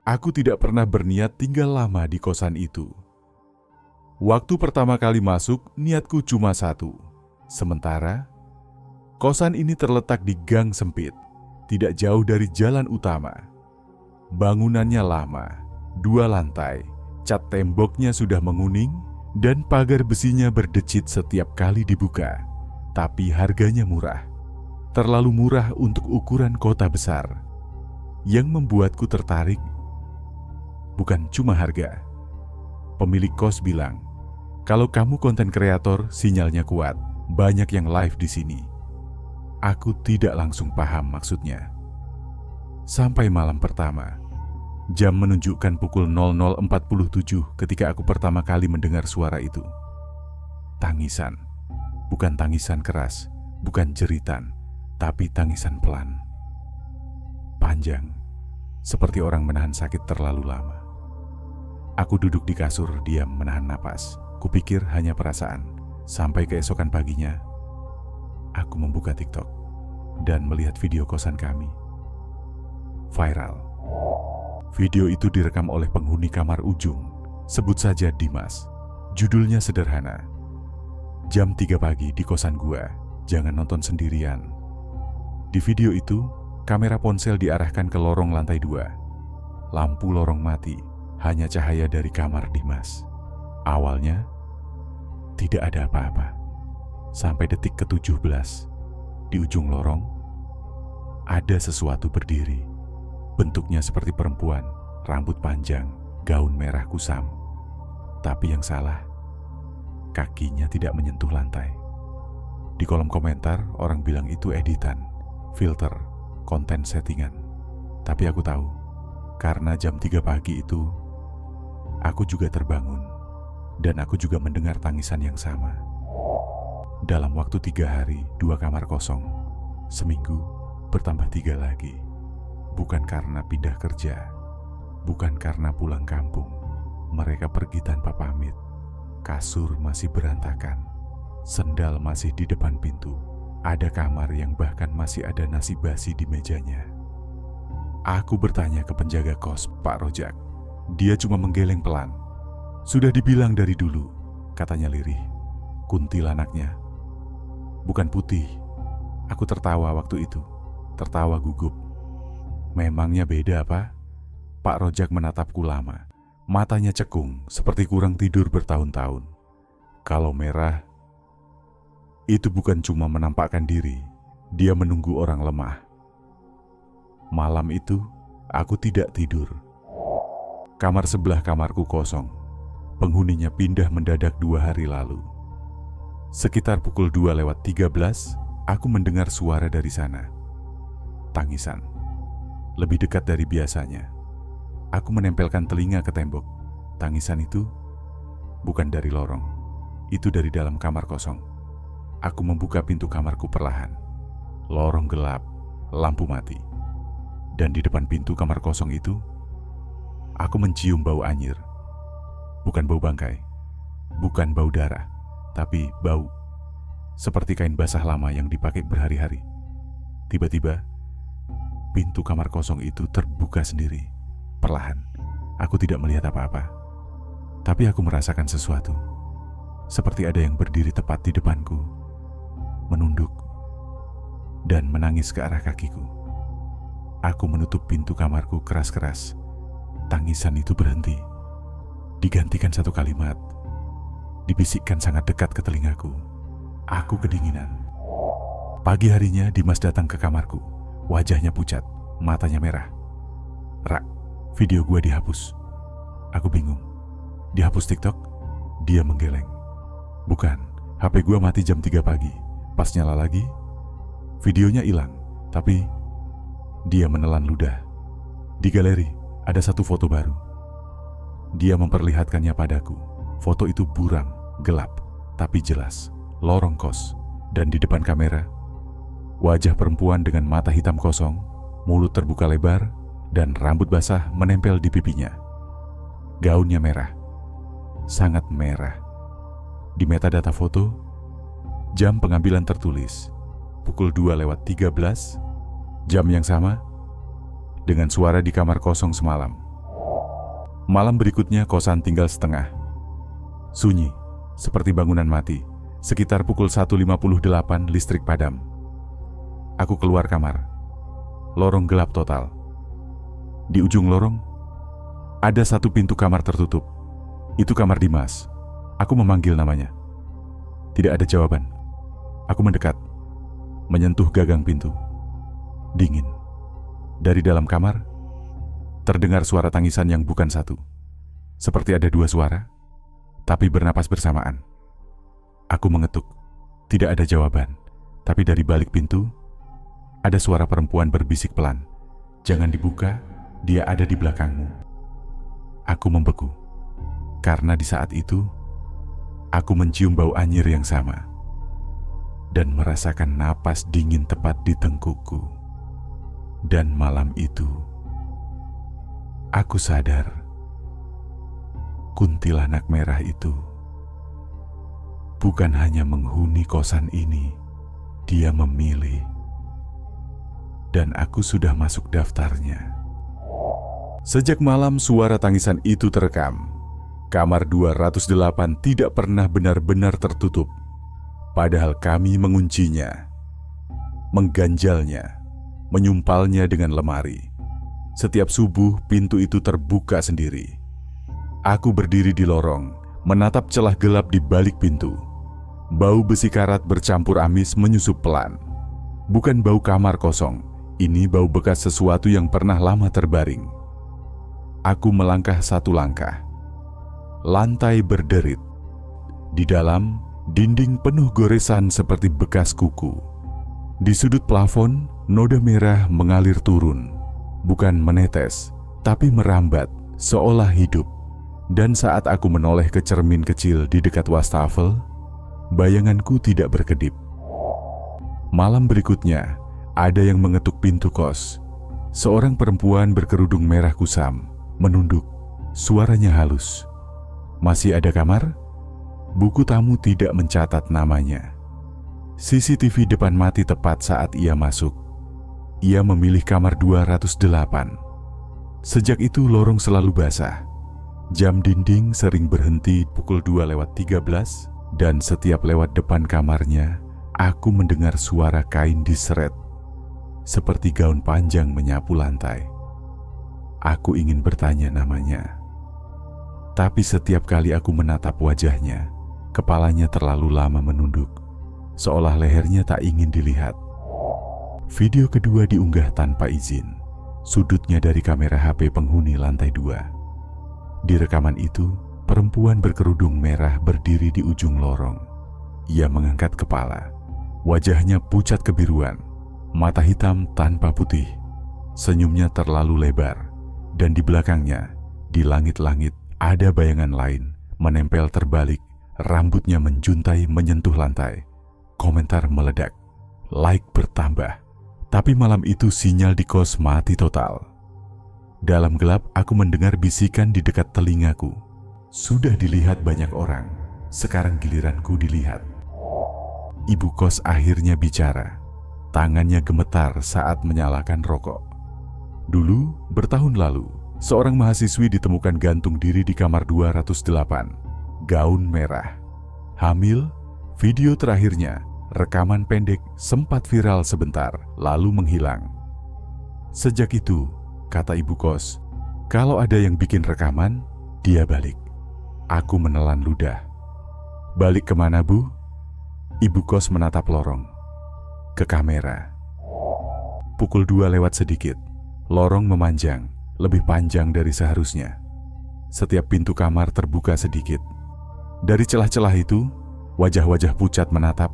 Aku tidak pernah berniat tinggal lama di kosan itu. Waktu pertama kali masuk, niatku cuma satu. Sementara, kosan ini terletak di gang sempit, tidak jauh dari jalan utama. Bangunannya lama, 2 lantai, cat temboknya sudah menguning, dan pagar besinya berdecit setiap kali dibuka. Tapi harganya murah, terlalu murah untuk ukuran kota besar. Yang membuatku tertarik bukan cuma harga. Pemilik kos bilang, kalau kamu konten kreator, sinyalnya kuat, banyak yang live di sini. Aku tidak langsung paham maksudnya. Sampai malam pertama, jam menunjukkan pukul 00.47 ketika aku pertama kali mendengar suara itu. Tangisan, bukan tangisan keras, bukan jeritan, tapi tangisan pelan. Panjang, seperti orang menahan sakit terlalu lama. Aku duduk di kasur, diam menahan napas. Kupikir hanya perasaan. Sampai keesokan paginya, aku membuka TikTok dan melihat video kosan kami. Viral. Video itu direkam oleh penghuni kamar ujung. Sebut saja Dimas. Judulnya sederhana. Jam 3 pagi di kosan gua. Jangan nonton sendirian. Di video itu, kamera ponsel diarahkan ke lorong lantai 2. Lampu lorong mati. Hanya cahaya dari kamar Dimas. Awalnya, tidak ada apa-apa. Sampai detik ke-17, di ujung lorong, ada sesuatu berdiri. Bentuknya seperti perempuan, rambut panjang, gaun merah kusam. Tapi yang salah, kakinya tidak menyentuh lantai. Di kolom komentar, orang bilang itu editan, filter, konten settingan. Tapi aku tahu, karena jam 3 pagi itu, aku juga terbangun, dan aku juga mendengar tangisan yang sama. Dalam waktu 3 hari, 2 kamar kosong. Seminggu, bertambah 3 lagi. Bukan karena pindah kerja, bukan karena pulang kampung. Mereka pergi tanpa pamit. Kasur masih berantakan, sendal masih di depan pintu. Ada kamar yang bahkan masih ada nasi basi di mejanya. Aku bertanya ke penjaga kos, Pak Rojak. Dia cuma menggeleng pelan. Sudah dibilang dari dulu, katanya lirih. Kuntilanaknya. Bukan putih. Aku tertawa waktu itu. Tertawa gugup. Memangnya beda apa? Pak Rojak menatapku lama. Matanya cekung, seperti kurang tidur bertahun-tahun. Kalau merah, itu bukan cuma menampakkan diri. Dia menunggu orang lemah. Malam itu, aku tidak tidur. Kamar sebelah kamarku kosong. Penghuninya pindah mendadak 2 hari lalu. Sekitar pukul 2:13, aku mendengar suara dari sana. Tangisan. Lebih dekat dari biasanya. Aku menempelkan telinga ke tembok. Tangisan itu bukan dari lorong. Itu dari dalam kamar kosong. Aku membuka pintu kamarku perlahan. Lorong gelap, lampu mati. Dan di depan pintu kamar kosong itu, aku mencium bau anyir. Bukan bau bangkai, bukan bau darah, tapi bau seperti kain basah lama yang dipakai berhari-hari. Tiba-tiba, pintu kamar kosong itu terbuka sendiri. Perlahan, aku tidak melihat apa-apa. Tapi aku merasakan sesuatu. Seperti ada yang berdiri tepat di depanku, menunduk, dan menangis ke arah kakiku. Aku menutup pintu kamarku keras-keras. Tangisan itu berhenti. Digantikan satu kalimat. Dibisikkan sangat dekat ke telingaku. Aku kedinginan. Pagi harinya Dimas datang ke kamarku. Wajahnya pucat, matanya merah. Rak, video gua dihapus. Aku bingung. Dihapus TikTok? Dia menggeleng. Bukan, HP gua mati jam 3 pagi. Pas nyala lagi, videonya hilang. Tapi dia menelan ludah. Di galeri ada satu foto baru. Dia memperlihatkannya padaku. Foto itu buram, gelap, tapi jelas. Lorong kos, dan di depan kamera, wajah perempuan dengan mata hitam kosong, mulut terbuka lebar, dan rambut basah menempel di pipinya. Gaunnya merah, sangat merah. Di metadata foto, jam pengambilan tertulis pukul 2:13, jam yang sama dengan suara di kamar kosong semalam. Malam berikutnya kosan tinggal setengah. Sunyi, seperti bangunan mati. Sekitar pukul 1.58 listrik padam. Aku keluar kamar. Lorong gelap total. Di ujung lorong, ada satu pintu kamar tertutup. Itu kamar Dimas. Aku memanggil namanya. Tidak ada jawaban. Aku mendekat, menyentuh gagang pintu. Dingin. Dari dalam kamar, terdengar suara tangisan yang bukan satu. Seperti ada dua suara, tapi bernapas bersamaan. Aku mengetuk. Tidak ada jawaban. Tapi dari balik pintu, ada suara perempuan berbisik pelan. Jangan dibuka, dia ada di belakangmu. Aku membeku. Karena di saat itu, aku mencium bau anyir yang sama dan merasakan napas dingin tepat di tengkukku. Dan malam itu, aku sadar kuntilanak merah itu bukan hanya menghuni kosan ini, dia memilih. Dan aku sudah masuk daftarnya. Sejak malam suara tangisan itu terekam. Kamar 208 tidak pernah benar-benar tertutup, padahal kami menguncinya, mengganjalnya, menyumpalnya dengan lemari. Setiap subuh pintu itu terbuka sendiri. Aku berdiri di lorong, menatap celah gelap di balik pintu. Bau besi karat bercampur amis menyusup pelan. Bukan bau kamar kosong, ini bau bekas sesuatu yang pernah lama terbaring. Aku melangkah satu langkah. Lantai berderit. Di dalam, dinding penuh goresan seperti bekas kuku. Di sudut plafon, noda merah mengalir turun. Bukan menetes, tapi merambat, seolah hidup. Dan saat aku menoleh ke cermin kecil di dekat wastafel, bayanganku tidak berkedip. Malam berikutnya, ada yang mengetuk pintu kos. Seorang perempuan berkerudung merah kusam, menunduk. Suaranya halus. Masih ada kamar? Buku tamu tidak mencatat namanya. CCTV depan mati tepat saat ia masuk. Ia memilih kamar 208. Sejak itu lorong selalu basah. Jam dinding sering berhenti pukul 2:13 dan setiap lewat depan kamarnya, aku mendengar suara kain diseret. Seperti gaun panjang menyapu lantai. Aku ingin bertanya namanya. Tapi setiap kali aku menatap wajahnya, kepalanya terlalu lama menunduk, seolah lehernya tak ingin dilihat. Video kedua diunggah tanpa izin, sudutnya dari kamera HP penghuni lantai 2. Di rekaman itu, perempuan berkerudung merah berdiri di ujung lorong. Ia mengangkat kepala, wajahnya pucat kebiruan, mata hitam tanpa putih, senyumnya terlalu lebar, dan di belakangnya, di langit-langit, ada bayangan lain, menempel terbalik, rambutnya menjuntai menyentuh lantai. Komentar meledak, like bertambah. Tapi malam itu sinyal di kos mati total. Dalam gelap aku mendengar bisikan di dekat telingaku. Sudah dilihat banyak orang, sekarang giliranku dilihat. Ibu kos akhirnya bicara. Tangannya gemetar saat menyalakan rokok. Dulu, bertahun lalu, seorang mahasiswi ditemukan gantung diri di kamar 208. Gaun merah. Hamil, video terakhirnya, rekaman pendek sempat viral sebentar, lalu menghilang. Sejak itu, kata ibu kos, kalau ada yang bikin rekaman, dia balik. Aku menelan ludah. Balik kemana, Bu? Ibu kos menatap lorong. Ke kamera. Pukul 2 lewat sedikit. Lorong memanjang, lebih panjang dari seharusnya. Setiap pintu kamar terbuka sedikit. Dari celah-celah itu, wajah-wajah pucat menatap,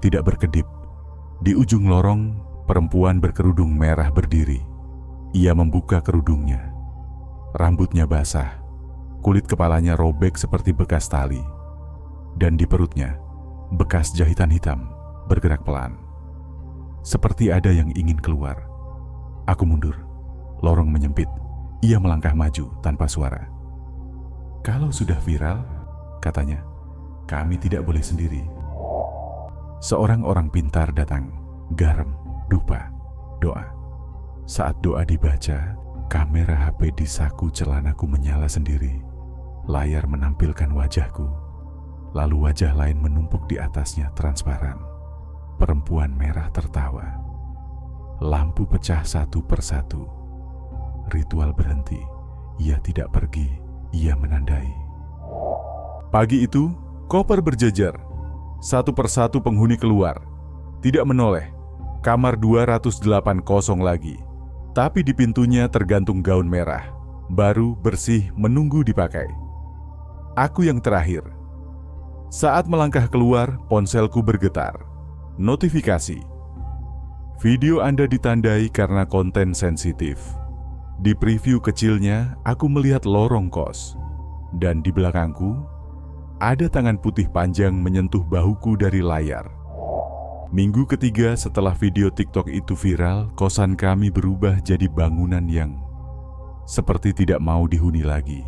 tidak berkedip. Di ujung lorong, perempuan berkerudung merah berdiri. Ia membuka kerudungnya. Rambutnya basah, kulit kepalanya robek seperti bekas tali. Dan di perutnya, bekas jahitan hitam bergerak pelan. Seperti ada yang ingin keluar. Aku mundur. Lorong menyempit. Ia melangkah maju tanpa suara. Kalau sudah viral, katanya, kami tidak boleh sendiri. Seorang orang pintar datang, garam, dupa, doa. Saat doa dibaca, Kamera HP di saku celanaku menyala sendiri. Layar menampilkan wajahku. Lalu wajah lain menumpuk di atasnya transparan. Perempuan merah tertawa. Lampu pecah satu persatu. Ritual berhenti. Ia tidak pergi. Ia menandai. Pagi itu, koper berjejer. Satu persatu penghuni keluar. Tidak menoleh. Kamar 208 kosong lagi. Tapi di pintunya tergantung gaun merah. Baru, bersih, menunggu dipakai. Aku yang terakhir. Saat melangkah keluar, ponselku bergetar. Notifikasi. Video Anda ditandai karena konten sensitif. Di preview kecilnya, aku melihat lorong kos. Dan di belakangku, ada tangan putih panjang menyentuh bahuku dari layar. Minggu ketiga setelah video TikTok itu viral, kosan kami berubah jadi bangunan yang seperti tidak mau dihuni lagi.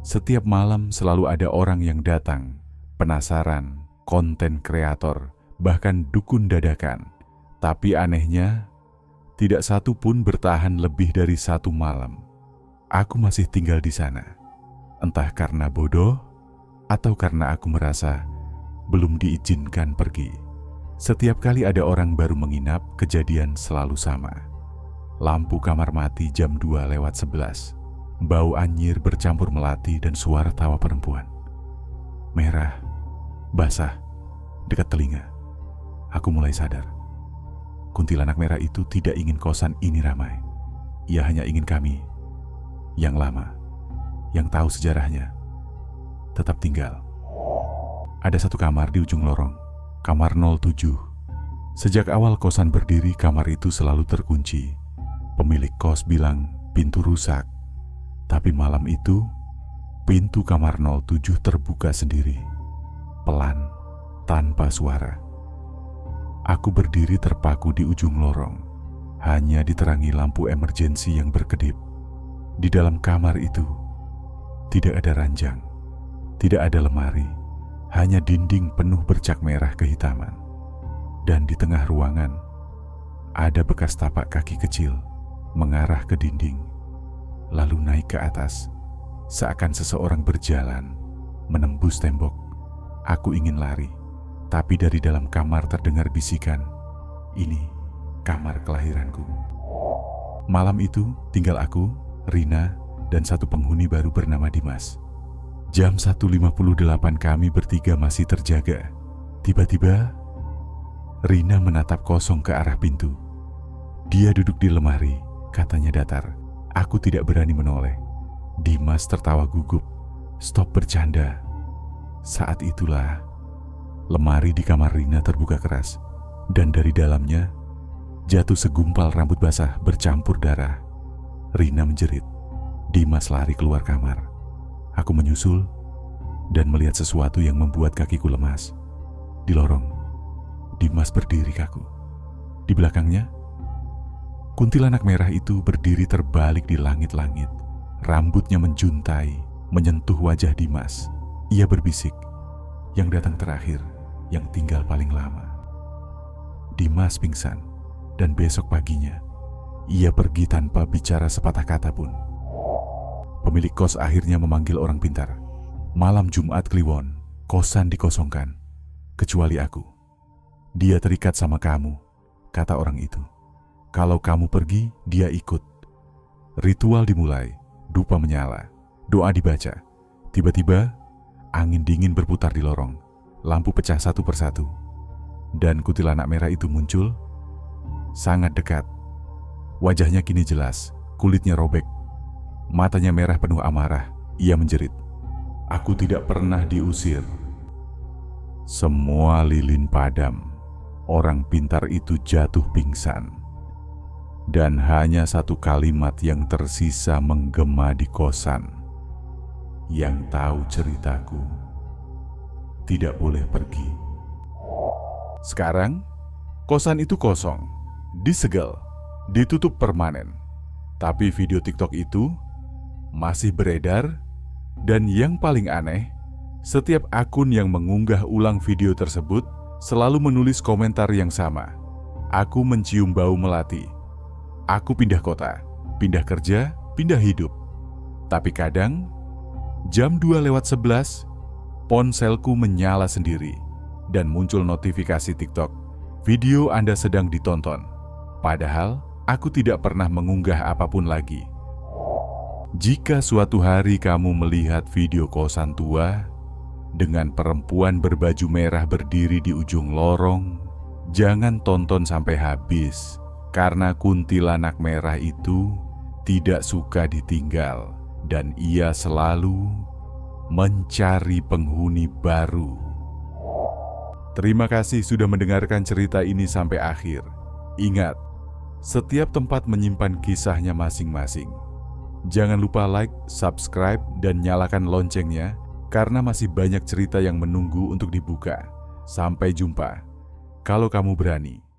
Setiap malam selalu ada orang yang datang, penasaran, konten kreator, bahkan dukun dadakan. Tapi anehnya, tidak satu pun bertahan lebih dari 1 malam. Aku masih tinggal di sana. Entah karena bodoh, atau karena aku merasa belum diizinkan pergi. Setiap kali ada orang baru menginap, kejadian selalu sama. Lampu kamar mati jam 2:11. Bau anyir bercampur melati dan suara tawa perempuan. Merah, basah, dekat telinga. Aku mulai sadar. Kuntilanak merah itu tidak ingin kosan ini ramai. Ia hanya ingin kami, yang lama, yang tahu sejarahnya, tetap tinggal. Ada satu kamar di ujung lorong, kamar 07. Sejak awal kosan berdiri, kamar itu selalu terkunci. Pemilik kos bilang pintu rusak. Tapi malam itu, pintu kamar 07 terbuka sendiri. Pelan, tanpa suara. Aku berdiri terpaku di ujung lorong, hanya diterangi lampu emergensi yang berkedip. Di dalam kamar itu, tidak ada ranjang, tidak ada lemari, hanya dinding penuh bercak merah kehitaman. Dan di tengah ruangan, ada bekas tapak kaki kecil mengarah ke dinding, lalu naik ke atas, seakan seseorang berjalan, menembus tembok. Aku ingin lari. Tapi dari dalam kamar terdengar bisikan, "Ini kamar kelahiranku." Malam itu tinggal aku, Rina, dan satu penghuni baru bernama Dimas. Jam 1:58 kami bertiga masih terjaga. Tiba-tiba, Rina menatap kosong ke arah pintu. Dia duduk di lemari, katanya datar. Aku tidak berani menoleh. Dimas tertawa gugup. "Stop bercanda." Saat itulah, lemari di kamar Rina terbuka keras, dan dari dalamnya jatuh segumpal rambut basah bercampur darah. Rina menjerit. Dimas lari keluar kamar. Aku menyusul dan melihat sesuatu yang membuat kakiku lemas. Di lorong, Dimas berdiri kaku. Di belakangnya, kuntilanak merah itu berdiri terbalik di langit-langit. Rambutnya menjuntai, menyentuh wajah Dimas. Ia berbisik, "Yang datang terakhir, yang tinggal paling lama." Dimas pingsan, dan besok paginya ia pergi tanpa bicara sepatah kata pun. Pemilik kos akhirnya memanggil orang pintar. Malam Jumat Kliwon, kosan dikosongkan, kecuali aku. "Dia terikat sama kamu," kata orang itu. "Kalau kamu pergi, dia ikut." Ritual dimulai, dupa menyala, doa dibaca. Tiba-tiba, angin dingin berputar di lorong. Lampu pecah satu persatu, dan kuntilanak merah itu muncul sangat dekat. Wajahnya kini jelas, kulitnya robek, matanya merah penuh amarah. Ia menjerit, "Aku tidak pernah diusir." Semua lilin padam. Orang pintar itu jatuh pingsan, dan hanya satu kalimat yang tersisa menggema di kosan. "Yang tahu ceritaku tidak boleh pergi." Sekarang, kosan itu kosong, disegel, ditutup permanen. Tapi video TikTok itu masih beredar, dan yang paling aneh, setiap akun yang mengunggah ulang video tersebut selalu menulis komentar yang sama. "Aku mencium bau melati. Aku pindah kota, pindah kerja, pindah hidup. Tapi kadang, jam 2:11, ponselku menyala sendiri dan muncul notifikasi TikTok. Video Anda sedang ditonton. Padahal, aku tidak pernah mengunggah apapun lagi. Jika suatu hari kamu melihat video kosan tua dengan perempuan berbaju merah berdiri di ujung lorong, jangan tonton sampai habis, karena kuntilanak merah itu tidak suka ditinggal dan ia selalu mencari penghuni baru. Terima kasih sudah mendengarkan cerita ini sampai akhir. Ingat, setiap tempat menyimpan kisahnya masing-masing. Jangan lupa like, subscribe, dan nyalakan loncengnya karena masih banyak cerita yang menunggu untuk dibuka. Sampai jumpa, kalau kamu berani.